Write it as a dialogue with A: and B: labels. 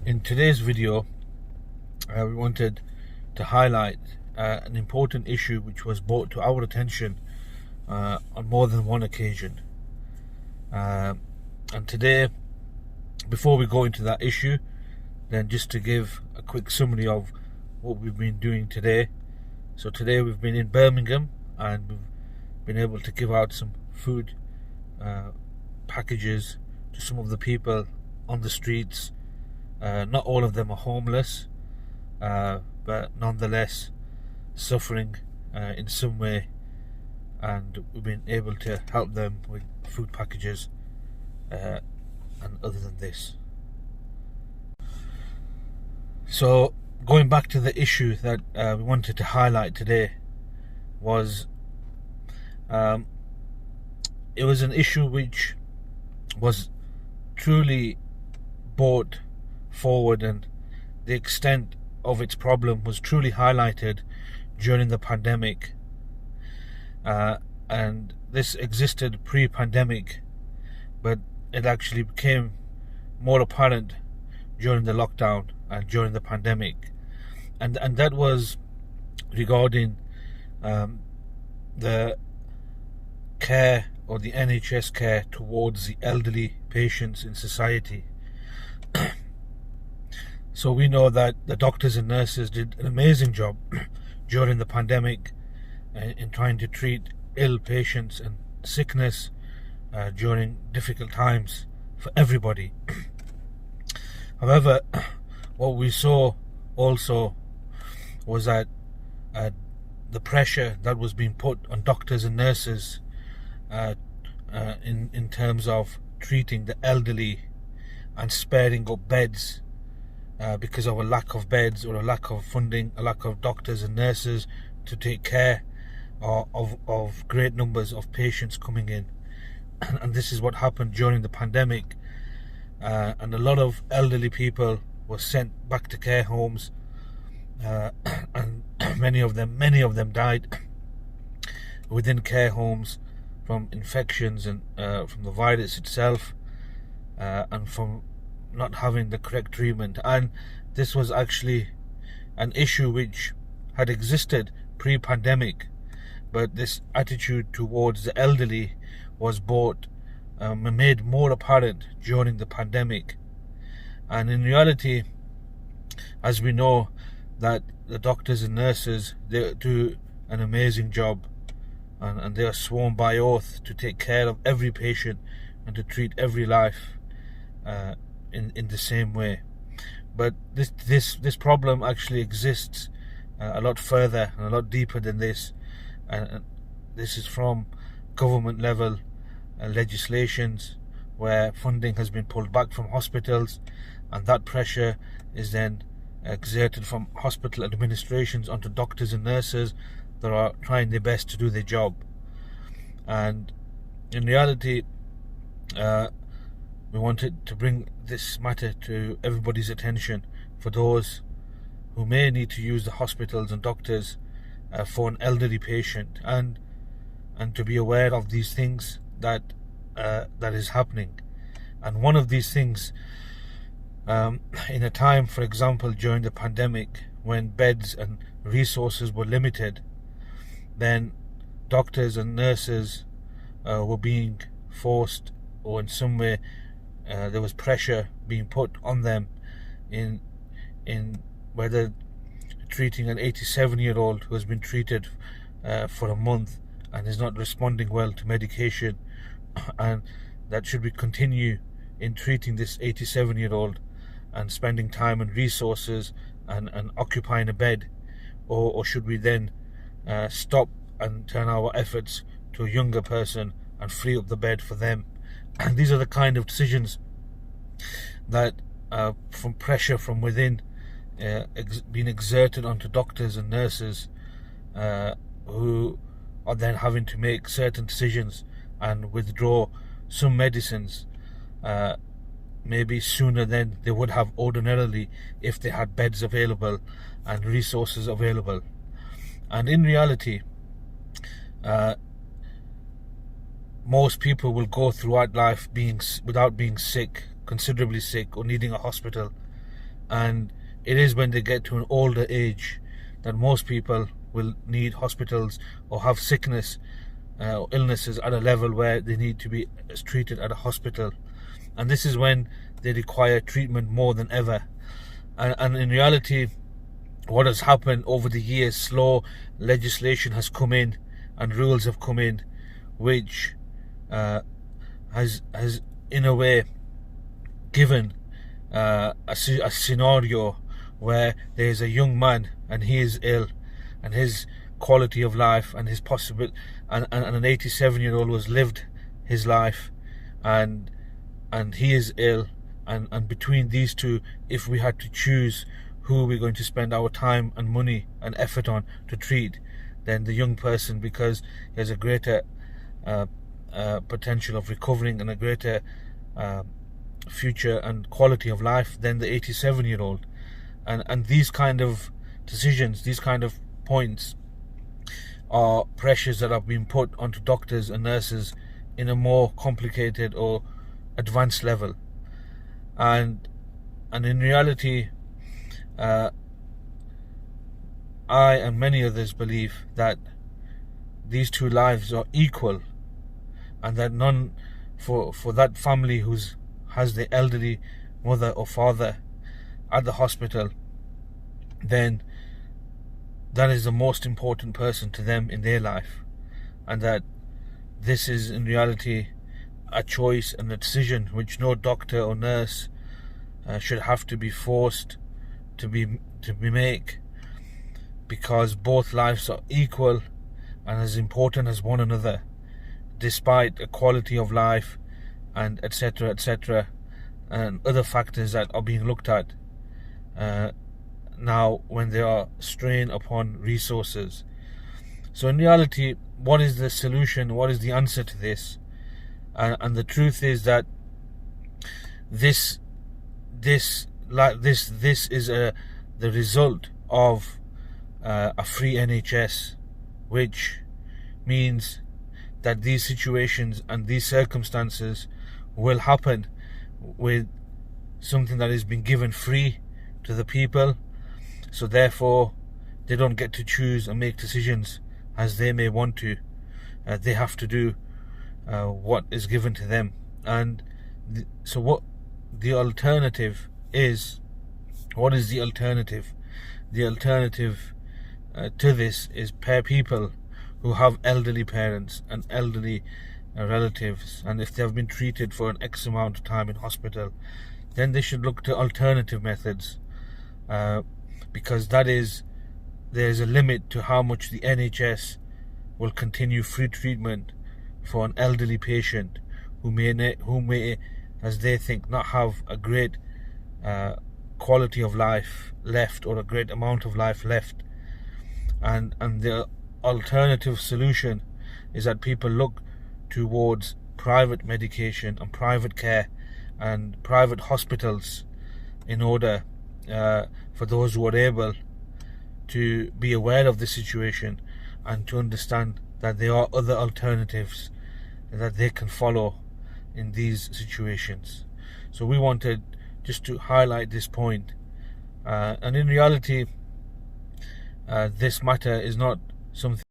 A: In today's video, we wanted to highlight an important issue which was brought to our attention on more than one occasion. And today, before we go into that issue, then just to give a quick summary of what we've been doing today. So today we've been in Birmingham and we've been able to give out some food packages to some of the people on the streets. Not all of them are homeless, but nonetheless suffering in some way, and we've been able to help them with food packages and other than this. So going back to the issue that we wanted to highlight today was it was an issue which was truly brought forward, and the extent of its problem was truly highlighted during the pandemic, and this existed pre-pandemic, but it actually became more apparent during the lockdown and during the pandemic, and that was regarding the care, or the NHS care, towards the elderly patients in society. So we know that the doctors and nurses did an amazing job during the pandemic in trying to treat ill patients and sickness during difficult times for everybody. However, what we saw also was that the pressure that was being put on doctors and nurses in terms of treating the elderly and sparing up beds because of a lack of beds, or a lack of funding, a lack of doctors and nurses to take care of great numbers of patients coming in. And this is what happened during the pandemic, and a lot of elderly people were sent back to care homes, and many of them died within care homes from infections and from the virus itself, and from not having the correct treatment. And this was actually an issue which had existed pre-pandemic, but this attitude towards the elderly was made more apparent during the pandemic. And in reality, as we know, that the doctors and nurses, they do an amazing job, and they are sworn by oath to take care of every patient and to treat every life in the same way. But this problem actually exists a lot further and a lot deeper than this, and this is from government level legislations where funding has been pulled back from hospitals, and that pressure is then exerted from hospital administrations onto doctors and nurses that are trying their best to do their job. And in reality, we wanted to bring this matter to everybody's attention, for those who may need to use the hospitals and doctors for an elderly patient, and to be aware of these things that is happening. And one of these things, in a time, for example, during the pandemic, when beds and resources were limited, then doctors and nurses were being forced, or in some way there was pressure being put on them in whether treating an 87-year-old who has been treated for a month and is not responding well to medication, and that should we continue in treating this 87-year-old and spending time and resources and occupying a bed, or should we then stop and turn our efforts to a younger person and free up the bed for them? And these are the kind of decisions that from pressure from within being exerted onto doctors and nurses, who are then having to make certain decisions and withdraw some medicines maybe sooner than they would have ordinarily if they had beds available and resources available. And in reality, most people will go throughout life without being sick, considerably sick, or needing a hospital and it is when they get to an older age that most people will need hospitals or have sickness or illnesses at a level where they need to be treated at a hospital, and this is when they require treatment more than ever. And in reality, what has happened over the years, slow legislation has come in and rules have come in which has in a way given a scenario where there is a young man and he is ill, and his quality of life and his possible and an 87-year-old was lived his life, and he is ill, and between these two, if we had to choose who we're going to spend our time and money and effort on to treat, then the young person, because he has a greater potential of recovering and a greater future and quality of life than the 87-year-old. And these kind of decisions, these kind of points are pressures that have been put onto doctors and nurses in a more complicated or advanced level. And in reality, I and many others believe that these two lives are equal, and that none, for that family has the elderly mother or father at the hospital, then that is the most important person to them in their life, and that this is in reality a choice and a decision which no doctor or nurse should have to be forced to make, because both lives are equal and as important as one another, despite a quality of life and etc., and other factors that are being looked at now when there are strain upon resources. So in reality, what is the solution? What is the answer to this? And the truth is that this is the result of a free NHS, which means that these situations and these circumstances will happen with something that has been given free to the people. So therefore, they don't get to choose and make decisions as they may want to. They have to do what is given to them. And so what the alternative is, what is the alternative? The alternative to this is people who have elderly parents and elderly relatives, and if they have been treated for an X amount of time in hospital, then they should look to alternative methods, because there's a limit to how much the NHS will continue free treatment for an elderly patient who may, as they think, not have a great quality of life left or a great amount of life left. And the alternative solution is that people look towards private medication and private care and private hospitals in order for those who are able to be aware of the situation and to understand that there are other alternatives that they can follow in these situations. So we wanted just to highlight this point, and in reality, this matter is not something